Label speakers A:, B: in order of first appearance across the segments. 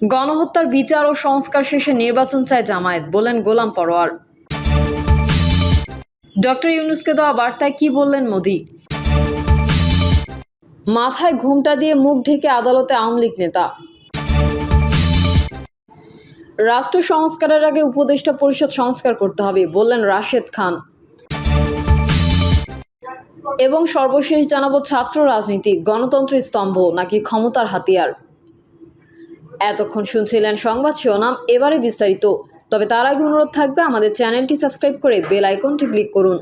A: গণহত্যার বিচার ও সংস্কার শেষে নির্বাচন চায় জামায়াত, বললেন গোলাম পরোয়ার। ডক্টর ইউনূসকে দেওয়া বার্তায় কি বললেন মোদি? মাথায় ঘোমটা দিয়ে মুখ ঢেকে আদালতে আওয়ামী লীগ নেতা। রাষ্ট্র সংস্কারের আগে উপদেষ্টা পরিষদ সংস্কার করতে হবে, বললেন রাশেদ খান। এবং সর্বশেষ জানাবো, ছাত্র রাজনীতি গণতন্ত্রের স্তম্ভ নাকি ক্ষমতার হাতিয়ার। এতক্ষণ শুনছিলেন সংবাদ শিরোনাম, এবারে বিস্তারিত। তবে তার আগে অনুরোধ থাকবে আমাদের চ্যানেলটি সাবস্ক্রাইব করে বেল আইকনটি ক্লিক করুন।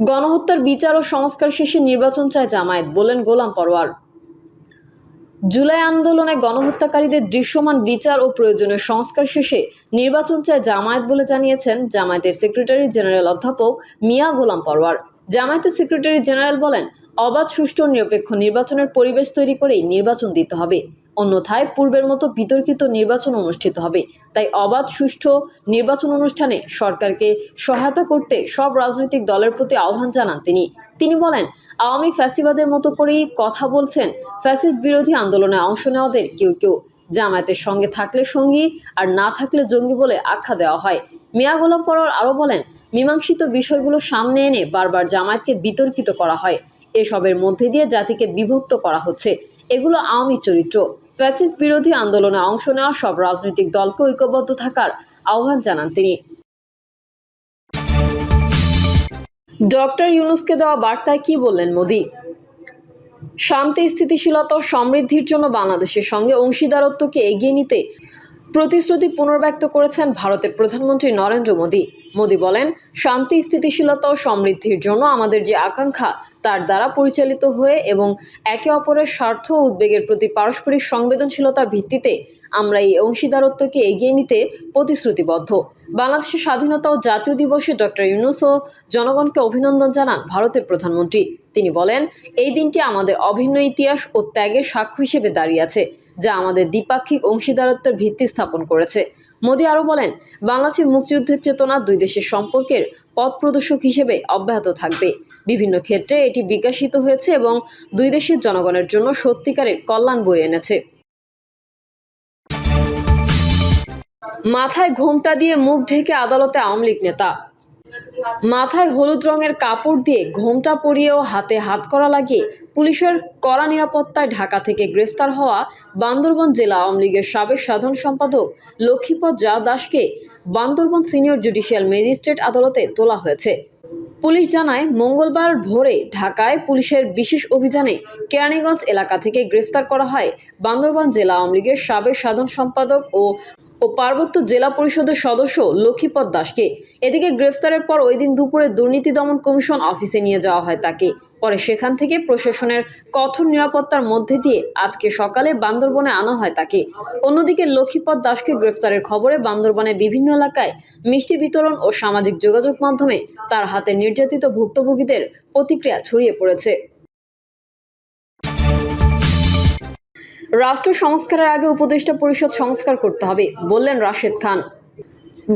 A: গণহত্যার বিচার ও সংস্কার শেষে নির্বাচন চায় জামায়াত, বললেন গোলাম পরোয়ার। জুলাই আন্দোলনে গণহত্যাকারীদের দৃশ্যমান বিচার ও প্রয়োজনীয় সংস্কার শেষে নির্বাচন চায় জামায়াত বলে জানিয়েছেন জামায়াতের সেক্রেটারি জেনারেল অধ্যাপক মিয়া গোলাম পরোয়ার। জামায়াতের সেক্রেটারি জেনারেল বলেন, অবাধ, সুষ্ঠু ও নিরপেক্ষ নির্বাচনের পরিবেশ তৈরি করেই নির্বাচন দিতে হবে, অন্যথায় পূর্বের মতো বিতর্কিত নির্বাচন অনুষ্ঠিত হবে। তাই অবাধ, সুষ্ঠু নির্বাচন অনুষ্ঠানে সরকারকে সহায়তা করতে সব রাজনৈতিক দলের প্রতি আহ্বান জানান তিনি বলেন, আওয়ামী ফ্যাসিবাদের মতো করেই কথা বলছেন ফ্যাসিস্ট বিরোধী আন্দোলনে অংশ নেওয়াদের কেউ জামায়াতের সঙ্গে থাকলে সঙ্গী আর না থাকলে জঙ্গি বলে আখ্যা দেওয়া হয়। মিয়া গোলাম পরোয়ার আরও বলেন, মীমাংসিত বিষয়গুলো সামনে এনে বারবার জামায়াতকে বিতর্কিত করা হয়। এসবের মধ্যে দিয়ে জাতিকে বিভক্ত করা হচ্ছে। এগুলো আওয়ামী চরিত্র। ফ্যাসিস্ট বিরোধী আন্দোলনে অংশ নেওয়া সব রাজনৈতিক দলকে ঐক্যবদ্ধ থাকার আহ্বান জানান তিনি। ডক্টর ইউনূসকে দেওয়া বার্তায় কি বললেন মোদি? শান্তি, স্থিতিশীলতা ও সমৃদ্ধির জন্য বাংলাদেশের সঙ্গে অংশীদারত্বকে এগিয়ে নিতে প্রতিশ্রুতি পুনর্ব্যক্ত করেছেন ভারতের প্রধানমন্ত্রী নরেন্দ্র মোদি বলেন, শান্তি, স্থিতিশীলতা ও সমৃদ্ধির জন্য আমাদের যে আকাঙ্ক্ষা তার দ্বারা পরিচালিত হয়ে এবং একে অপরের স্বার্থ ও উদ্বেগের প্রতি পারস্পরিক সংবেদনশীলতার ভিত্তিতে আমরা এই অংশীদারত্বকে এগিয়ে নিতে প্রতিশ্রুতিবদ্ধ। বাংলাদেশের স্বাধীনতা ও জাতীয় দিবসে ডক্টর ইউনূস ও জনগণকে অভিনন্দন জানান ভারতের প্রধানমন্ত্রী। তিনি বলেন, এই দিনটি আমাদের অভিন্ন ইতিহাস ও ত্যাগের সাক্ষ্য হিসেবে দাঁড়িয়ে আছে, যা আমাদের দ্বিপাক্ষিক অংশীদারত্বের ভিত্তি স্থাপন করেছে। মোদি আরও বলেন, বাংলাদেশের মুক্তিযুদ্ধের চেতনা দুই দেশের সম্পর্কের পথ প্রদর্শক হিসেবে অব্যাহত থাকবে। বিভিন্ন ক্ষেত্রে এটি বিকশিত হয়েছে এবং দুই দেশের জনগণের জন্য সত্যিকারের কল্যাণ বয়ে এনেছে। মাথায় ঘোমটা দিয়ে মুখ ঢেকে আদালতে আওয়ামী লীগ নেতা। মাথায় হলুদ রঙের কাপড় দিয়ে ঘোমটা পরিয়েও হাতে হাতকড়া লাগিয়ে পুলিশের কড়া নিরাপত্তায় ঢাকা থেকে গ্রেফতার হওয়া বান্দরবান জেলা আওয়ামী লীগের সাবেক সাধারণ সম্পাদক লক্ষ্মীপদ দাসকে বান্দরবান সিনিয়র জুডিশিয়াল ম্যাজিস্ট্রেট আদালতে তোলা হয়েছে। পুলিশ জানায়, মঙ্গলবার ভোরে ঢাকায় পুলিশের বিশেষ অভিযানে কেরানীগঞ্জ এলাকা থেকে গ্রেফতার করা হয় বান্দরবান জেলা আওয়ামী লীগের সাবেক সাধারণ সম্পাদক ও পার্বত্য জেলা পরিষদের সদস্য লক্ষ্মীপদ দাসকে। এদিকে গ্রেফতারের পর ওই দিন দুপুরে দুর্নীতি দমন কমিশন অফিসে নিয়ে যাওয়া হয় তাকে। পরে সেখান থেকে প্রশাসনের কঠোর নিরাপত্তার মধ্যে দিয়ে আজকে সকালে বান্দরবনে আনা হয় তাকে। অন্যদিকে লক্ষ্মীপদ দাসকে গ্রেফতারের খবরে বান্দরবনের বিভিন্ন এলাকায় মিষ্টি বিতরণ ও সামাজিক যোগাযোগ মাধ্যমে তার হাতে নির্যাতিত ভুক্তভোগীদের প্রতিক্রিয়া ছড়িয়ে পড়েছে। রাষ্ট্র সংস্কারের আগে উপদেষ্টা পরিষদ সংস্কার করতে হবে, বললেন রাশেদ খান।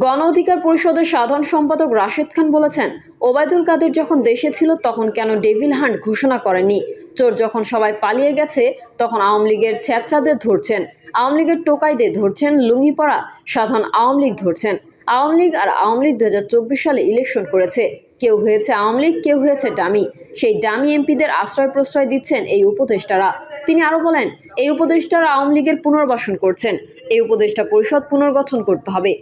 A: গণ অধিকার পরিষদের সাধারণ সম্পাদক রাশেদ খান বলেছেন, ওবায়দুল কাদের যখন দেশে ছিল তখন কেন ডেভিল হান্ট ঘোষণা করেনি? চোর যখন সবাই পালিয়ে গেছে তখন আওয়ামী লীগের ছেঁচড়াদের ধরছেন, আওয়ামী লীগের টোকাইদের ধরছেন, লুঙ্গি পরা সাধারণ আওয়ামী লীগ ধরছেন। আওয়ামী লীগ 2024 সালে ইলেকশন করেছে, কেউ হয়েছে আওয়ামী লীগ, কেউ হয়েছে ডামি। সেই ডামি এমপিদের আশ্রয় প্রশ্রয় দিচ্ছেন এই উপদেষ্টারা। তিনি আরও বলেন, এই উপদেষ্টারা আওয়ামী লীগের পুনর্বাসন করছেন, এই উপদেষ্টা পরিষদ পুনর্গঠন করতে হবে।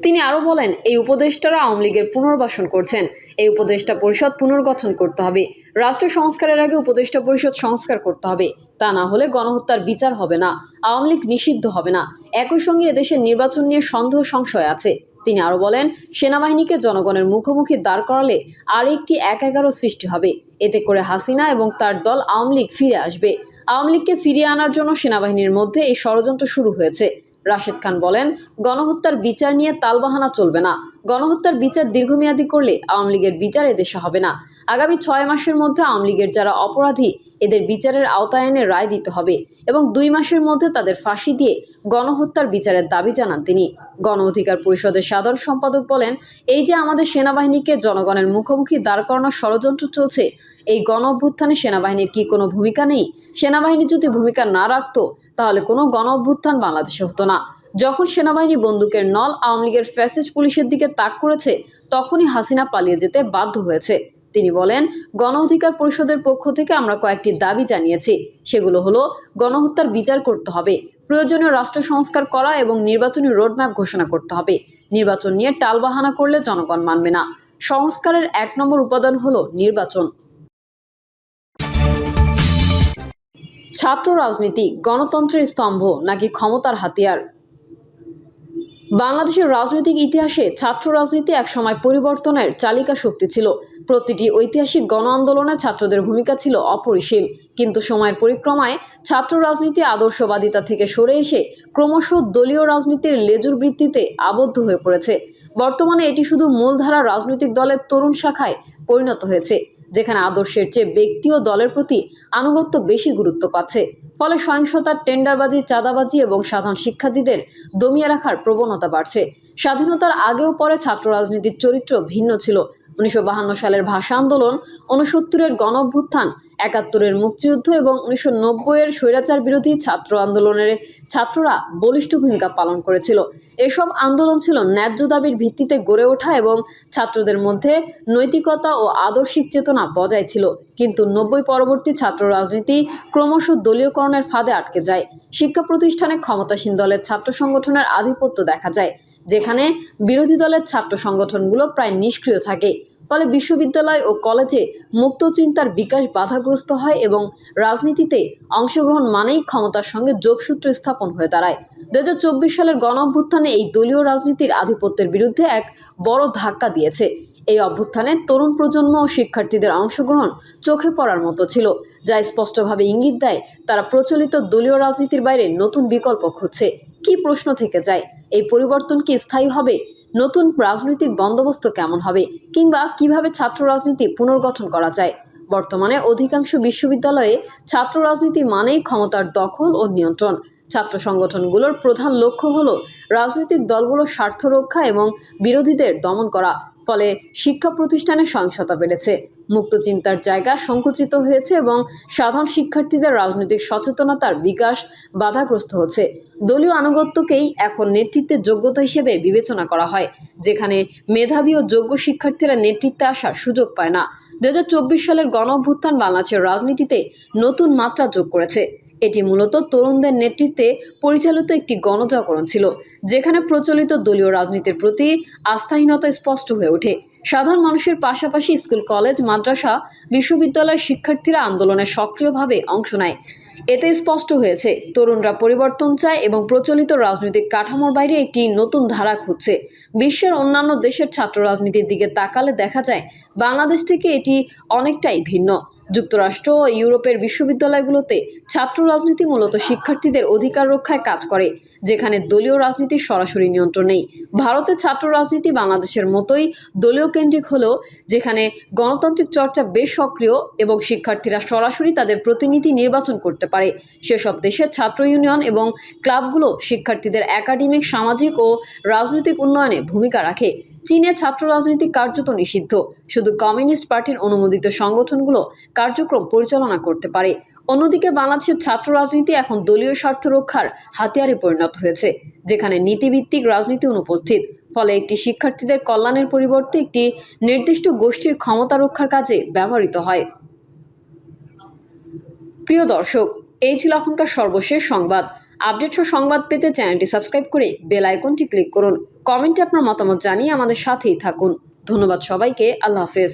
A: তিনি আরও বলেন, এই উপদেষ্টারা আওয়ামী লীগের পুনর্বাসন করছেন, এই উপদেষ্টা পরিষদ পুনর্গঠন করতে হবে। রাষ্ট্র সংস্কারের আগে উপদেষ্টা পরিষদ সংস্কার করতে হবে, তা না হলে গণহত্যার বিচার হবে না, আওয়ামী লীগ নিষিদ্ধ হবে না। একই সঙ্গে এদেশের নির্বাচন নিয়ে সন্দেহ সংশয় আছে। তিনি আরও বলেন, সেনাবাহিনীকে জনগণের মুখোমুখি দাঁড় করালে আর একটি ১-১১ সৃষ্টি হবে। এতে করে হাসিনা এবং তার দল আওয়ামী লীগ ফিরে আসবে। আওয়ামী লীগকে ফিরিয়ে আনার জন্য সেনাবাহিনীর মধ্যে এই ষড়যন্ত্র শুরু হয়েছে। রাশেদ খান বলেন, গণহত্যার বিচার নিয়ে তালবাহানা চলবে না। গণহত্যার বিচার দীর্ঘমেয়াদী করলে আওয়ামী লীগের বিচার এদেশে হবে না। আগামী 6 মাসের মধ্যে আওয়ামী লীগের যারা অপরাধী এদের বিচারের আওতায় এনে রায় দিতে হবে এবং 2 মাসের মধ্যে তাদের ফাঁসি দিয়ে গণহত্যার বিচারের দাবি জানান তিনি। গণ অধিকার পরিষদের সাধারণ সম্পাদক বলেন, এই যে আমাদের সেনাবাহিনীকে জনগণের মুখোমুখি দাঁড় করানোর ষড়যন্ত্র চলছে, এই গণ অভ্যুত্থানে সেনাবাহিনীর কি কোনো ভূমিকা নেই? সেনাবাহিনী যদি ভূমিকা না রাখতো তাহলে কোনো গণ অভ্যুত্থান বাংলাদেশে হতো না। যখন সেনাবাহিনী বন্দুকের নল আওয়ামী লীগের ফ্যাসিস্ট পুলিশের দিকে তাক করেছে, তখনই হাসিনা পালিয়ে যেতে বাধ্য হয়েছে। তিনি বলেন, গণ অধিকার পরিষদের পক্ষ থেকে আমরা কয়েকটি দাবি জানিয়েছি। সেগুলো হলো, গণহত্যার বিচার করতে হবে, প্রয়োজনীয় রাষ্ট্র সংস্কার করা এবং নির্বাচনী রোডম্যাপ ঘোষণা করতে হবে। নির্বাচন নিয়ে টালবাহানা করলে জনগণ মানবে না। সংস্কারের 1 নম্বর উপাদান হলো নির্বাচন। ছাত্র রাজনীতি গণতন্ত্রের স্তম্ভ নাকি ক্ষমতার হাতিয়ার? বাংলাদেশের রাজনৈতিক ইতিহাসে ছাত্র রাজনীতি একসময় পরিবর্তনের চালিকা শক্তি ছিল। প্রতিটি ঐতিহাসিক গণ আন্দোলনে ছাত্রদের ভূমিকা ছিল অপরিসীম। কিন্তু সময়ের পরিক্রমায় ছাত্র রাজনীতি আদর্শবাদিতা থেকে সরে এসে ক্রমশ দলীয় রাজনীতির লেজুর বৃত্তিতে আবদ্ধ হয়ে পড়েছে। বর্তমানে এটি শুধু মূলধারা রাজনৈতিক দলের তরুণ শাখায় পরিণত হয়েছে, যেখানে আদর্শের চেয়ে ব্যক্তি ও দলের প্রতি আনুগত্য বেশি গুরুত্ব পাচ্ছে। ফলে সহিংসতা, টেন্ডারবাজি, চাঁদাবাজি এবং সাধারণ শিক্ষার্থীদের দমিয়ে রাখার প্রবণতা বাড়ছে। স্বাধীনতার আগেও পরে ছাত্র রাজনীতির চরিত্র ভিন্ন ছিল। 1952 সালের ভাষা আন্দোলন, 69-এর গণ অভ্যুত্থান, 71-এর মুক্তিযুদ্ধ এবং 1990-এর স্বৈরাচার বিরোধী ছাত্র আন্দোলনের ছাত্ররা বলিষ্ঠ ভূমিকা পালন করেছিল। এসব আন্দোলন ছিল ন্যায্য দাবির ভিত্তিতে গড়ে ওঠা এবং ছাত্রদের মধ্যে নৈতিকতা ও আদর্শিক চেতনা বজায় ছিল। কিন্তু 90 পরবর্তী ছাত্র রাজনীতি ক্রমশ দলীয়করণের ফাঁদে আটকে যায়। শিক্ষা প্রতিষ্ঠানে ক্ষমতাসীন দলের ছাত্র সংগঠনের আধিপত্য দেখা যায়, যেখানে বিরোধী দলের ছাত্র সংগঠনগুলো প্রায় নিষ্ক্রিয় থাকে। ফলে বিশ্ববিদ্যালয় ও কলেজে মুক্ত চিন্তার বিকাশ বাধাগ্রস্ত হয় এবং রাজনীতিতে অংশগ্রহণ মানেই ক্ষমতার সঙ্গে যোগসূত্র স্থাপন হয়ে দাঁড়ায়। 2024 সালের গণ অভ্যুত্থানে এই দলীয় রাজনীতির আধিপত্যের বিরুদ্ধে এক বড় ধাক্কা দিয়েছে। এই অভ্যুত্থানে তরুণ প্রজন্ম ও শিক্ষার্থীদের অংশগ্রহণ চোখে পড়ার মতো ছিল, যা স্পষ্টভাবে ইঙ্গিত দেয় তারা প্রচলিত দলীয় রাজনীতির বাইরে নতুন বিকল্প খুঁজছে। কি প্রশ্ন থেকে যায়, এই পরিবর্তন কি স্থায়ী হবে? নতুন রাজনৈতিক বন্দোবস্ত কেমন হবে? কিংবা কিভাবে ছাত্র রাজনীতি পুনর্গঠন করা যায়? বর্তমানে অধিকাংশ বিশ্ববিদ্যালয়ে ছাত্র রাজনীতি মানেই ক্ষমতার দখল ও নিয়ন্ত্রণ। ছাত্র সংগঠনগুলোর প্রধান লক্ষ্য হলো রাজনৈতিক দলগুলোর স্বার্থ রক্ষা এবং বিরোধীদের দমন করা। ফলে শিক্ষা প্রতিষ্ঠানে সহিংসতা বেড়েছে, মুক্ত চিন্তার জায়গা সংকুচিত হয়েছে এবং সাধারণ শিক্ষার্থীদের রাজনৈতিক সচেতনতার বিকাশ বাধাগ্রস্ত হচ্ছে। দলীয় আনুগত্যকেই এখন নেতৃত্বের যোগ্যতা হিসেবে বিবেচনা করা হয়, যেখানে মেধাবী ও যোগ্য শিক্ষার্থীরা নেতৃত্বে আসার সুযোগ পায় না। 2024 সালের গণ অভ্যুত্থান বাংলাদেশের রাজনীতিতে নতুন মাত্রা যোগ করেছে। এটি মূলত তরুণদের নেতৃত্বে পরিচালিত একটি গণজাগরণ ছিল, যেখানে প্রচলিত দলীয় রাজনীতির প্রতি আস্থাহীনতা স্পষ্ট হয়ে ওঠে। সাধারণ মানুষের পাশাপাশি স্কুল, কলেজ, মাদ্রাসা, বিশ্ববিদ্যালয়ের শিক্ষার্থীরা আন্দোলনে সক্রিয়ভাবে অংশ নেয়। এতে স্পষ্ট হয়েছে তরুণরা পরিবর্তন চায় এবং প্রচলিত রাজনৈতিক কাঠামোর বাইরে একটি নতুন ধারা খুঁজছে। বিশ্বের অন্যান্য দেশের ছাত্র রাজনীতির দিকে তাকালে দেখা যায় বাংলাদেশ থেকে এটি অনেকটাই ভিন্ন। যুক্তরাষ্ট্র ও ইউরোপের বিশ্ববিদ্যালয়গুলোতে ছাত্র রাজনীতি মূলত শিক্ষার্থীদের অধিকার রক্ষায় কাজ করে, যেখানে দলীয় রাজনীতির সরাসরি নিয়ন্ত্রণ নেই। ভারতের ছাত্র রাজনীতি বাংলাদেশের মতোই দলীয় কেন্দ্রিক হলেও যেখানে গণতান্ত্রিক চর্চা বেশ সক্রিয় এবং শিক্ষার্থীরা সরাসরি তাদের প্রতিনিধি নির্বাচন করতে পারে। সেসব দেশের ছাত্র ইউনিয়ন এবং ক্লাবগুলো শিক্ষার্থীদের একাডেমিক, সামাজিক ও রাজনৈতিক উন্নয়নে ভূমিকা রাখে। চীনে ছাত্র রাজনীতি কার্যত নিষিদ্ধ, শুধু কমিউনিস্ট পার্টির অনুমোদিত সংগঠনগুলো কার্যক্রম পরিচালনা করতে পারে। অন্যদিকে বাংলাদেশের ছাত্র রাজনীতি এখন দলীয় স্বার্থ রক্ষার হাতিয়ারে পরিণত হয়েছে, যেখানে নীতিভিত্তিক রাজনীতি অনুপস্থিত। ফলে একটি শিক্ষার্থীদের কল্যাণের পরিবর্তে একটি নির্দিষ্ট গোষ্ঠীর ক্ষমতা রক্ষার কাজে ব্যবহৃত হয়। প্রিয় দর্শক, এই ছিল এখনকার সর্বশেষ সংবাদ। আপডেট ও সংবাদ পেতে চ্যানেলটি সাবস্ক্রাইব করে বেল আইকনটি ক্লিক করুন। কমেন্টে আপনার মতামত জানিয়ে আমাদের সাথেই থাকুন। ধন্যবাদ সবাইকে। আল্লাহ হাফেজ।